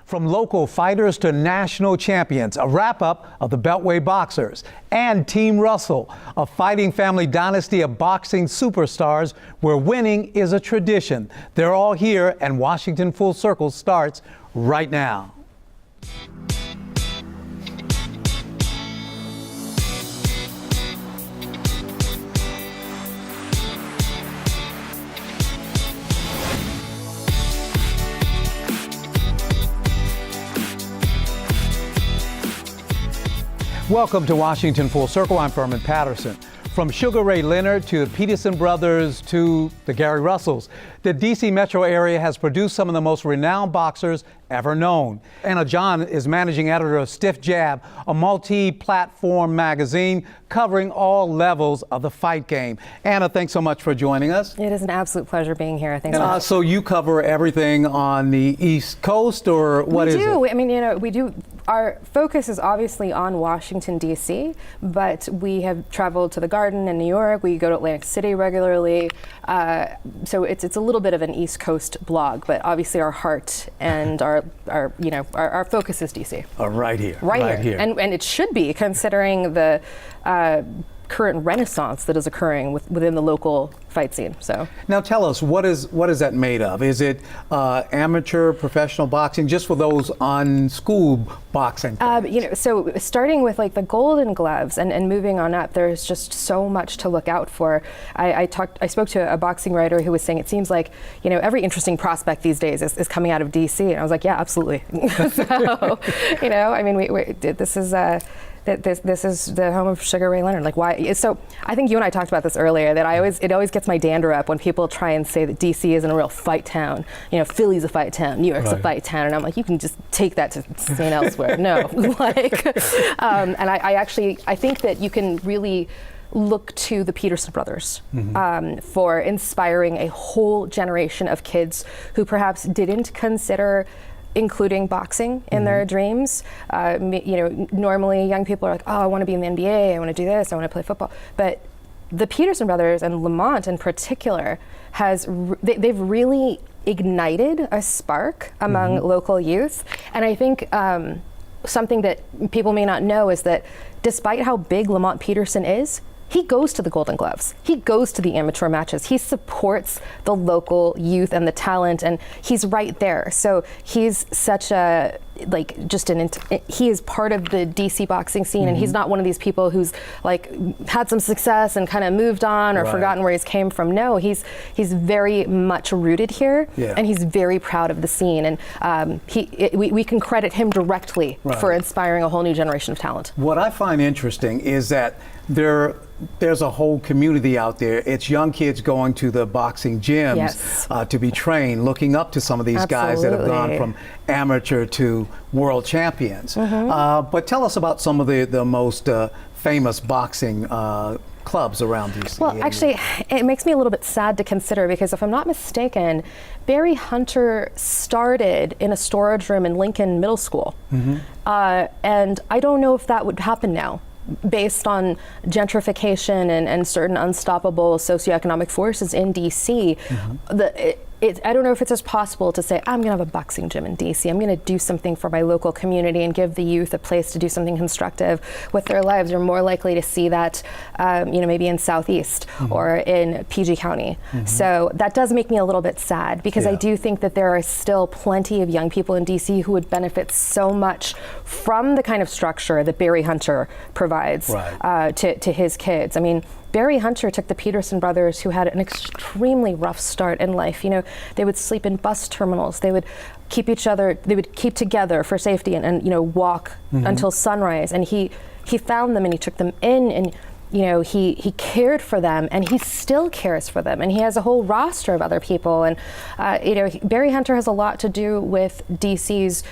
From local fighters to national champions, a wrap-up of the Beltway Boxers and Team Russell, a fighting family dynasty of boxing superstars where winning is a tradition. They're all here, and Washington Full Circle starts right now. Welcome to Washington Full Circle. I'm Furman Patterson. From Sugar Ray Leonard to the Peterson brothers to the Gary Russells, the D.C. metro area has produced some of the most renowned boxers ever known. Anna John is managing editor of Stiff Jab, a multi-platform magazine covering all levels of the fight game. Anna, thanks so much for joining us. It is an absolute pleasure being here. Thanks so much. So you cover everything on the East Coast, or what is it? We do. I mean, we do. Our focus is obviously on Washington, D.C., but we have traveled to the Garden in New York. We go to Atlantic City regularly. So it's a little bit of an East Coast blog, but obviously our heart and our focus is D.C. Right here. Right here. And it should be, considering the current renaissance that is occurring within the local fight scene. So now tell us, what is that made of? Is it amateur, professional boxing, just for those unschooled boxing? So starting with like the Golden Gloves and moving on up, there's just so much to look out for. I spoke to a boxing writer who was saying it seems like every interesting prospect these days is coming out of DC, and I was like, yeah, absolutely. So this is the home of Sugar Ray Leonard. Like, why? So I think you and I talked about this earlier, that it always gets my dander up when people try and say that DC isn't a real fight town. Philly's a fight town, New York's a fight town, and I'm like, you can just take that to stand elsewhere. No, and I think that you can really look to the Peterson brothers for inspiring a whole generation of kids who perhaps didn't consider including boxing in their dreams. Normally young people are like, oh, I want to be in the NBA, I want to do this, I want to play football. But the Peterson brothers, and Lamont in particular, they've really ignited a spark among local youth. And I think something that people may not know is that despite how big Lamont Peterson is, he goes to the Golden Gloves. He goes to the amateur matches. He supports the local youth and the talent, and he's right there. So he's such a, he is part of the DC boxing scene, and he's not one of these people who's had some success and kind of moved on or forgotten where he's came from. No, he's very much rooted here, and he's very proud of the scene. And we can credit him directly for inspiring a whole new generation of talent. What I find interesting is that there's a whole community out there. It's young kids going to the boxing gyms to be trained, looking up to some of these guys that have gone from amateur to world champions. But tell us about some of the most famous boxing clubs around DC. Well, actually, it makes me a little bit sad to consider, because if I'm not mistaken, Barry Hunter started in a storage room in Lincoln Middle School. And I don't know if that would happen now, based on gentrification and certain unstoppable socioeconomic forces in DC. I don't know if it's as possible to say, I'm going to have a boxing gym in DC. I'm going to do something for my local community and give the youth a place to do something constructive with their lives. You're more likely to see that, maybe in Southeast or in PG County. So that does make me a little bit sad, because I do think that there are still plenty of young people in DC who would benefit so much from the kind of structure that Barry Hunter provides to his kids. I mean, Barry Hunter took the Peterson brothers, who had an extremely rough start in life. They would sleep in bus terminals. They would keep together for safety and walk until sunrise. And he found them and he took them in, and he cared for them, and he still cares for them, and he has a whole roster of other people. And Barry Hunter has a lot to do with DC's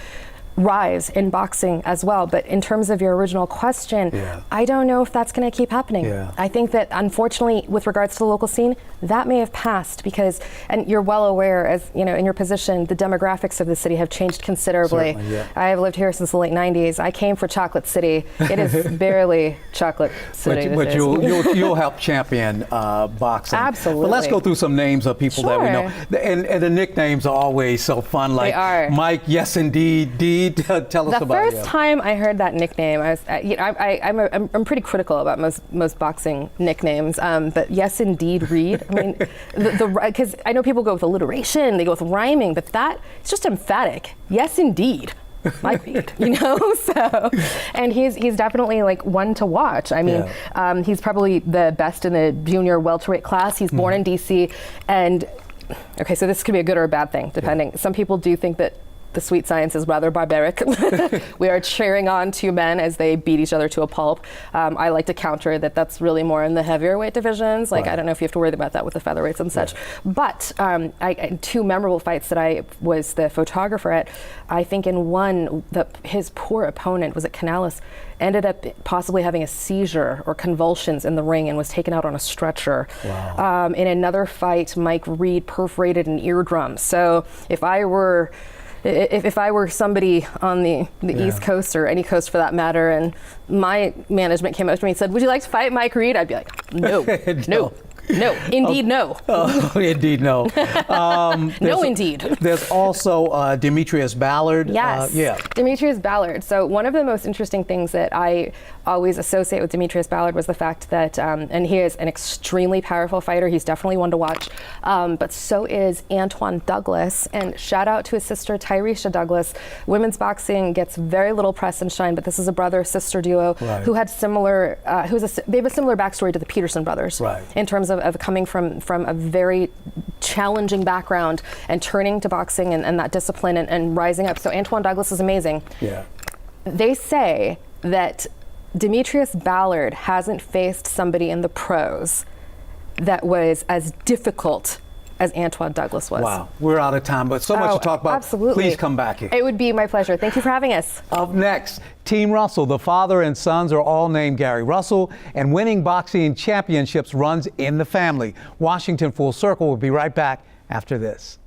rise in boxing as well. But in terms of your original question, I don't know if that's going to keep happening. I think that unfortunately, with regards to the local scene, that may have passed because, and you're well aware, as you know, in your position, the demographics of the city have changed considerably. I have lived here since the late 90s. I came for Chocolate City. It is barely Chocolate City. But you'll help champion boxing. Absolutely. But let's go through some names of people that we know. And the nicknames are always so fun. Like they are. Mike, yes indeed, Deed. Tell us about it. The first time I heard that nickname, I was, I'm pretty critical about most boxing nicknames, but yes indeed, Reed. I mean, because I know people go with alliteration, they go with rhyming, but that it's just emphatic. Yes indeed. Mike Reed, you know, so, and he's definitely like one to watch. I mean, he's probably the best in the junior welterweight class. He's born in DC, and okay, so this could be a good or a bad thing, depending. Some people do think that the sweet science is rather barbaric. We are cheering on two men as they beat each other to a pulp. I like to counter that that's really more in the heavier weight divisions. Like, I don't know if you have to worry about that with the featherweights and such. But two memorable fights that I was the photographer at, I think in one, his poor opponent, was it Canales, ended up possibly having a seizure or convulsions in the ring and was taken out on a stretcher. In another fight, Mike Reed perforated an eardrum. So if I were somebody on the East Coast or any coast for that matter, and my management came up to me and said, "Would you like to fight Mike Reed?" I'd be like, "No, no, indeed, no." Indeed, no. No, indeed. There's also Demetrius Ballard. Yes. Demetrius Ballard. So one of the most interesting things that I always associate with Demetrius Ballard was the fact that, and he is an extremely powerful fighter. He's definitely one to watch. But so is Antoine Douglas. And shout out to his sister Tyresha Douglas. Women's boxing gets very little press and shine, but this is a brother-sister duo who had similar, they have a similar backstory to the Peterson brothers in terms of coming from a very challenging background and turning to boxing and that discipline and rising up. So Antoine Douglas is amazing. They say that Demetrius Ballard hasn't faced somebody in the pros that was as difficult as Antoine Douglas was. Wow, we're out of time, but so much to talk about. Absolutely. Please come back here. It would be my pleasure. Thank you for having us. Up next, Team Russell. The father and sons are all named Gary Russell, and winning boxing championships runs in the family. Washington Full Circle will be right back after this.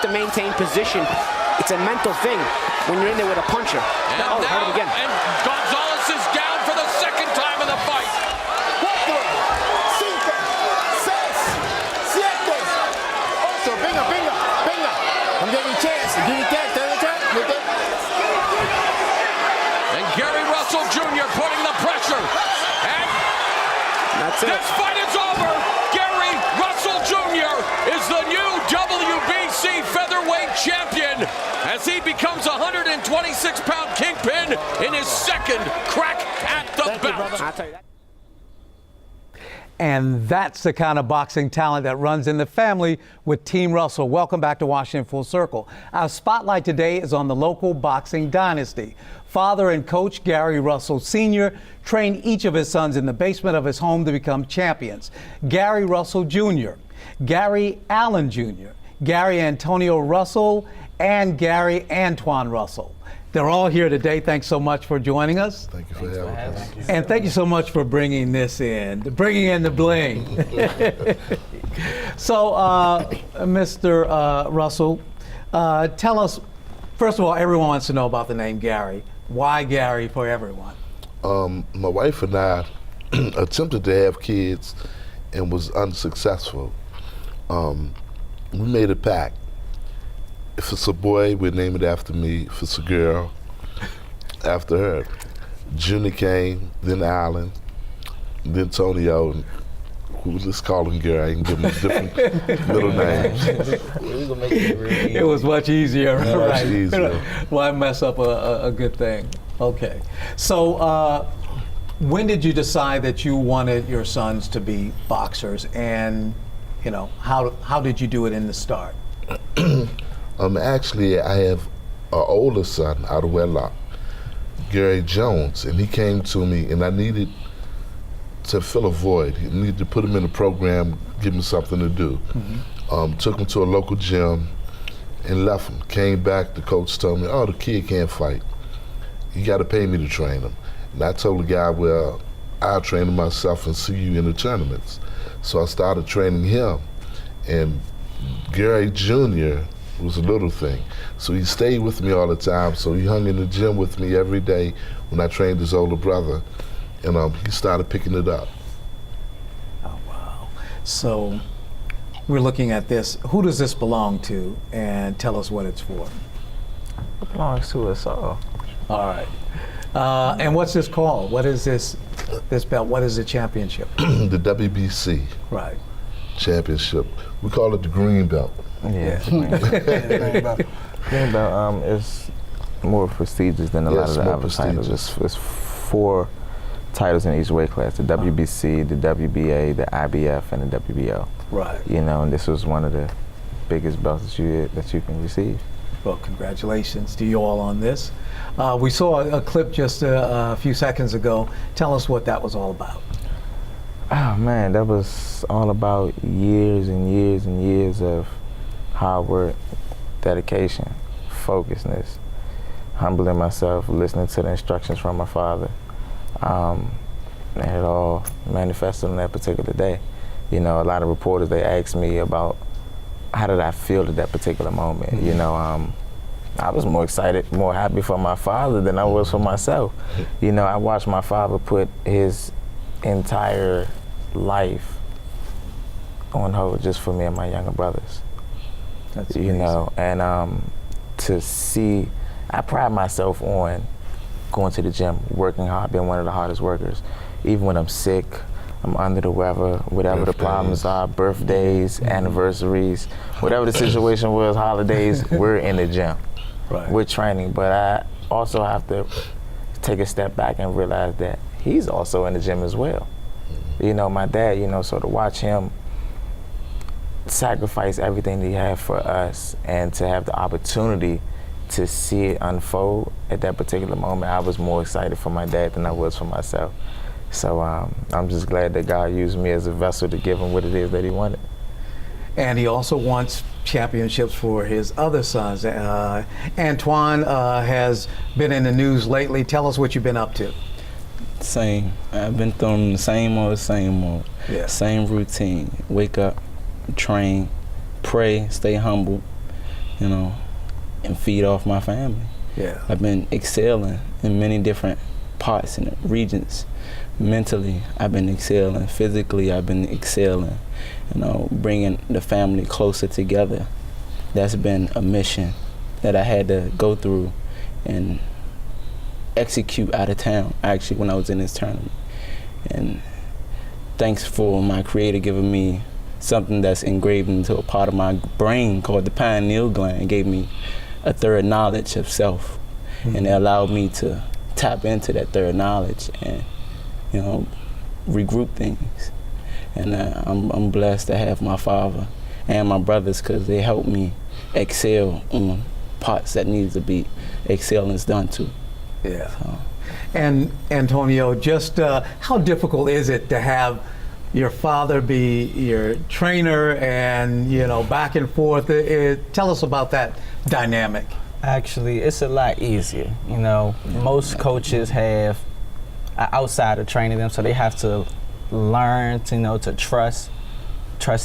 Maintain position. It's a mental thing when you're in there with a puncher. And hurt him again. And Gonzalez is down for the second time in the fight. 4, 5, 6, 7, 8. Venga. I'm giving you a chance. Give you a chance. And Gary Russell Jr. putting the pressure. And that's it. This fight is over. Gary Russell Jr. is the new WBC featherweight champion as he becomes a 126-pound kingpin in his second crack at the belt. I'll tell you that. And that's the kind of boxing talent that runs in the family with Team Russell. Welcome back to Washington Full Circle. Our spotlight today is on the local boxing dynasty. Father and coach Gary Russell Sr. trained each of his sons in the basement of his home to become champions. Gary Russell Jr., Gary Allen Jr., Gary Antonio Russell, and Gary Antoine Russell. They're all here today. Thanks so much for joining us. Thank you for having us. And thank you so much for bringing this in, bringing in the bling. So, Mr. Russell, tell us, first of all, everyone wants to know about the name Gary. Why Gary for everyone? My wife and I attempted to have kids and was unsuccessful. We made a pact. If it's a boy, we name it after me. If it's a girl, after her. Junior came, then Alan, then Antonio, and let's call him Gary. I can give him different middle names. It was much easier, right? Much easier. Why mess up a good thing? Okay. So When did you decide that you wanted your sons to be boxers, and how did you do it in the start? Actually, I have an older son out of wedlock, Gary Jones, and he came to me, and I needed to fill a void. I needed to put him in a program, give him something to do. Took him to a local gym and left him. Came back, the coach told me, "Oh, the kid can't fight. You got to pay me to train him." And I told the guy, "Well, I'll train him myself and see you in the tournaments." So I started training him, and Gary Jr. was a little thing. So he stayed with me all the time. So he hung in the gym with me every day when I trained his older brother, and he started picking it up. Oh, wow. So we're looking at this. Who does this belong to? And tell us what it's for. It belongs to us all. All right. And what's this called? What is this belt? What is the championship? The WBC Right. championship. We call it the green belt. Yeah. Green belt is more prestigious than a lot of the other titles. It's 4 titles in each weight class: the WBC, the WBA, the IBF, and the WBO. Right. And this was one of the biggest belts that you can receive. Well, congratulations to you all on this. We saw a clip just a few seconds ago. Tell us what that was all about. Oh man, that was all about years and years and years of hard work, dedication, focusedness, humbling myself, listening to the instructions from my father. And it all manifested on that particular day. A lot of reporters, they asked me about how did I feel at that particular moment. I was more excited, more happy for my father than I was for myself. I watched my father put his entire life on hold just for me and my younger brothers. That's amazing. And to see, I pride myself on going to the gym, working hard, being one of the hardest workers. Even when I'm sick, I'm under the weather, whatever the problems are, birthdays, anniversaries, whatever the situation was, holidays, we're in the gym. Right. We're training, but I also have to take a step back and realize that he's also in the gym as well. My dad, so to watch him sacrifice everything that he had for us and to have the opportunity to see it unfold at that particular moment, I was more excited for my dad than I was for myself. So I'm just glad that God used me as a vessel to give him what it is that he wanted. And he also wants championships for his other sons. Antoine has been in the news lately. Tell us what you've been up to. Same. I've been through the same old. Yeah. Same routine. Wake up, train, pray, stay humble, and feed off my family. Yeah. I've been excelling in many different parts and regions. Mentally, I've been excelling. Physically, I've been excelling. Bringing the family closer together. That's been a mission that I had to go through and execute out of town, actually, when I was in this tournament. And thanks for my creator giving me something that's engraved into a part of my brain called the pineal gland. It gave me a third knowledge of self. And it allowed me to tap into that third knowledge and regroup things. And I'm blessed to have my father and my brothers, because they helped me excel on parts that needs to be excellence done to. Yeah. So. And Antonio, just how difficult is it to have your father be your trainer and back and forth? Tell us about that dynamic. Actually, it's a lot easier. Most coaches have an outsider training them, so they have to learn to trust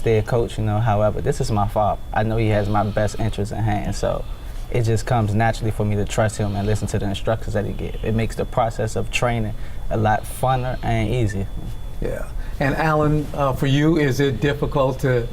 their coach. However, this is my father. I know he has my best interests in hand, so it just comes naturally for me to trust him and listen to the instructions that he gives. It makes the process of training a lot funner and easier. Yeah. And Alan, for you, is it difficult to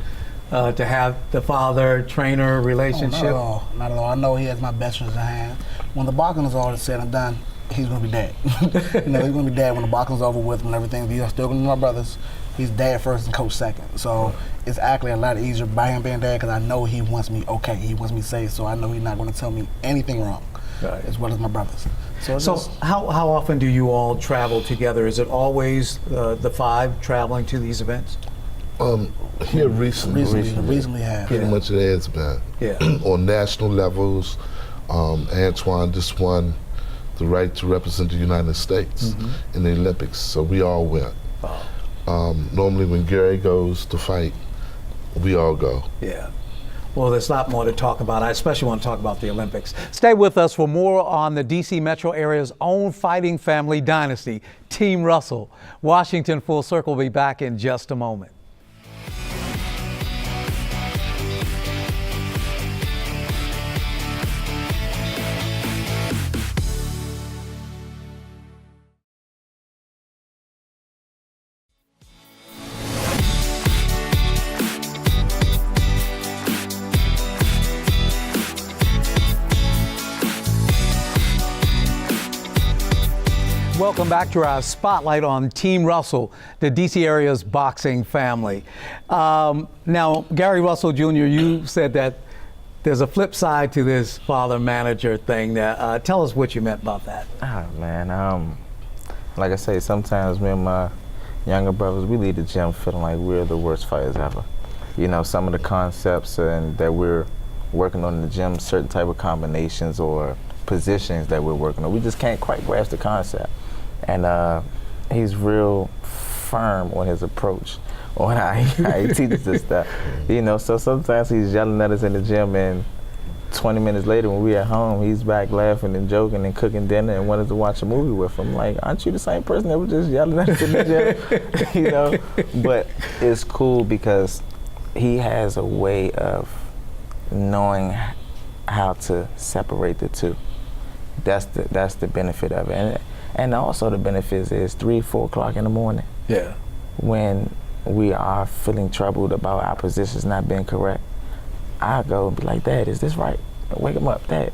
have the father-trainer relationship? Oh, not at all. I know he has my best interests in hand. When the boxing is all said and done, he's going to be dad. He's going to be dad when the boxing's over with and everything. He's still going to be my brothers. He's dad first and coach second. So it's actually a lot easier by him being dad, because I know he wants me okay. He wants me safe, so I know he's not going to tell me anything wrong, Right. as well as my brothers. So how often do you all travel together? Is it always the five traveling to these events? Here recently have. Pretty much it has been. Yeah. On national levels, Antoine just won the right to represent the United States in the Olympics, so we all went. Normally when Gary goes to fight, we all go. Yeah. Well, there's a lot more to talk about. I especially want to talk about the Olympics. Stay with us for more on the D.C. metro area's own fighting family dynasty, Team Russell. Washington Full Circle will be back in just a moment. Welcome back to our spotlight on Team Russell, the D.C. area's boxing family. Now, Gary Russell Jr., you said that there's a flip side to this father-manager thing. Tell us what you meant about that. Man, like I say, sometimes me and my younger brothers, we leave the gym feeling like we're the worst fighters ever. You know, some of the concepts and that we're working on in the gym, certain type of combinations or positions that we're working on, we just can't quite grasp the concept. And he's real firm on his approach, on how he teaches this stuff. You know, so sometimes he's yelling at us in the gym, and 20 minutes later when we're at home, he's back laughing and joking and cooking dinner and wanted to watch a movie with him. Like, aren't you the same person that was just yelling at us in the gym? You know, but it's cool because he has a way of knowing how to separate the two. That's the benefit of it. And also the benefit is 3, 4 o'clock in the morning. Yeah. When we are feeling troubled about our positions not being correct, I go and be like, Dad, is this right? Wake him up, Dad.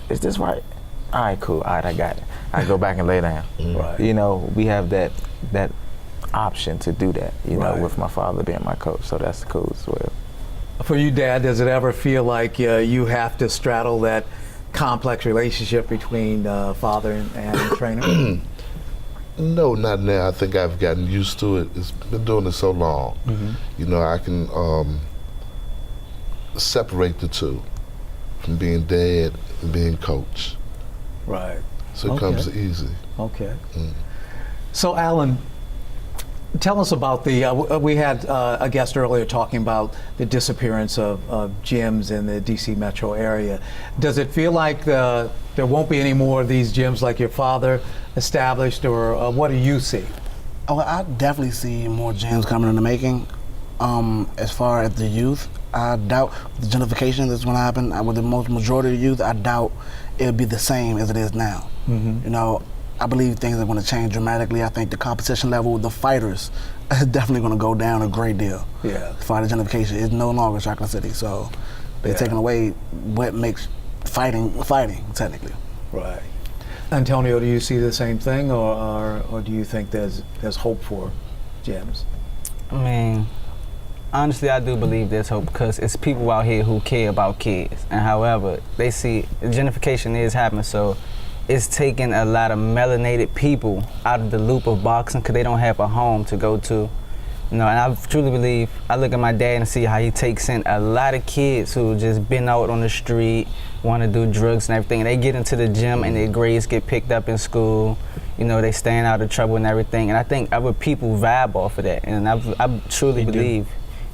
Is this right? All right, cool. All right, I got it. I go back and lay down. Right. You know, we have that option to do that, you know, Right. with my father being my coach. So that's cool as well. For you, Dad, does it ever feel like you have to straddle that complex relationship between father and trainer? No, not now. I think I've gotten used to it. It's been doing it so long. You know, I can separate the two from being dad and being coach. Right. So it comes easy. Okay. So, Alan, tell us about we had a guest earlier talking about the disappearance of gyms in the D.C. metro area. Does it feel like there won't be any more of these gyms like your father established, or what do you see? Oh, I definitely see more gyms coming in the making. As far as the youth, I doubt the gentrification that's going to happen with the majority of the youth. I doubt it'll be the same as it is now. You know, I believe things are going to change dramatically. I think the competition level with the fighters is definitely going to go down a great deal. Yeah. As far as gentrification, it's no longer Chocolate City, so they're taking away what makes fighting technically. Right. Antonio, do you see the same thing, or do you think there's hope for gyms? I mean, honestly, I do believe there's hope because it's people out here who care about kids. And however, they see gentrification is happening, so it's taking a lot of melanated people out of the loop of boxing because they don't have a home to go to. You know, and I truly believe, I look at my dad and see how he takes in a lot of kids who just been out on the street, want to do drugs and everything, and they get into the gym and their grades get picked up in school. You know, they staying out of trouble and everything. And I think other people vibe off of that. And I truly believe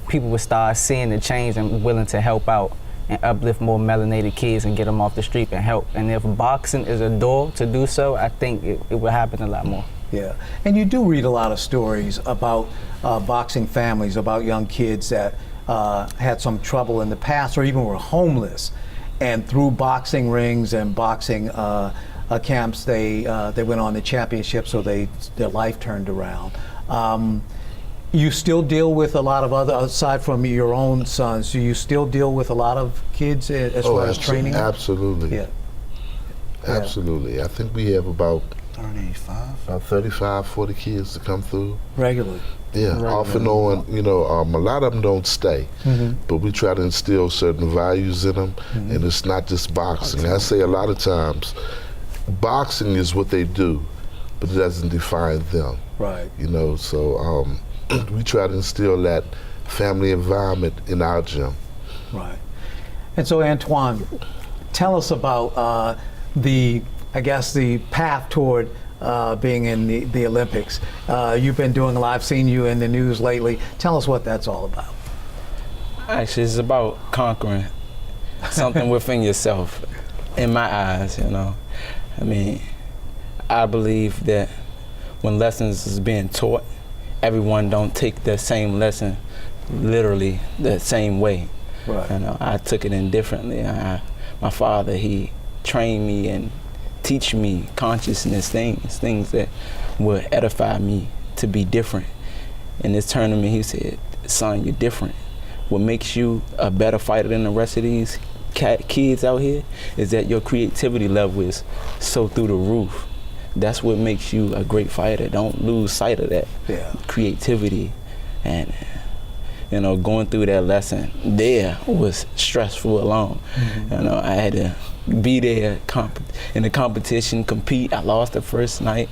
people would start seeing the change and willing to help out and uplift more melanated kids and get them off the street and help. And if boxing is a door to do so, I think it will happen a lot more. Yeah, and you do read a lot of stories about boxing families, about young kids that had some trouble in the past or even were homeless, and through boxing rings and boxing camps, they went on the championship, so their life turned around. You still deal with a lot of other, aside from your own sons, do you still deal with a lot of kids as far as training? Absolutely. Yeah. Absolutely. I think we have about 35, 40 kids to come through. Regularly. Yeah, off and on. You know, a lot of them don't stay, but we try to instill certain values in them, and it's not just boxing. I say a lot of times, boxing is what they do, but it doesn't define them. Right. You know, so we try to instill that family environment in our gym. Right. And so, Antoine, tell us about the path toward being in the Olympics. You've been doing a lot. I've seen you in the news lately. Tell us what that's all about. Actually, it's about conquering something within yourself, in my eyes, you know. I mean, I believe that when lessons is being taught, everyone don't take the same lesson literally the same way. Right. You know, I took it in differently. My father, he trained me and teach me consciousness things that would edify me to be different. In this tournament, he said, son, you're different. What makes you a better fighter than the rest of these kids out here is that your creativity level is so through the roof. That's what makes you a great fighter. Don't lose sight of that. Yeah. Creativity. And you know, going through that lesson there was stressful alone. You know, I had to be there in the competition, compete. I lost the first night,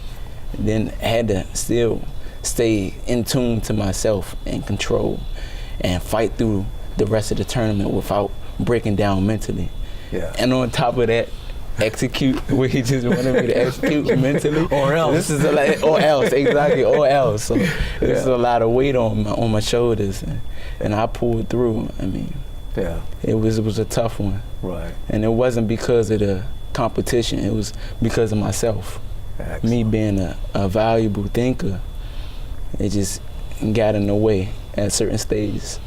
and then had to still stay in tune to myself and control and fight through the rest of the tournament without breaking down mentally. Yeah. And on top of that, execute what he just wanted me to execute mentally. Or else. This is or else, exactly, or else. So this is a lot of weight on my shoulders, and I pulled through. I mean, Yeah. it was a tough one. Right. And it wasn't because of the competition, it was because of myself. Excellent. Me being a valuable thinker, it just got in the way at certain stages.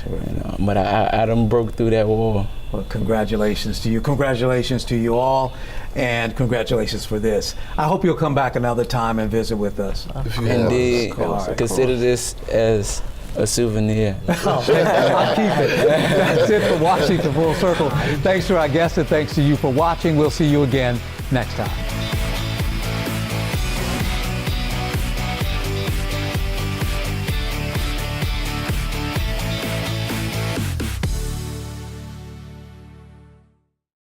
You know, but I done broke through that wall. Well, congratulations to you. Congratulations to you all, and congratulations for this. I hope you'll come back another time and visit with us. Indeed, All right, consider this as a souvenir. I'll keep it. That's it for Washington Full Circle. Thanks to our guests and thanks to you for watching. We'll see you again next time.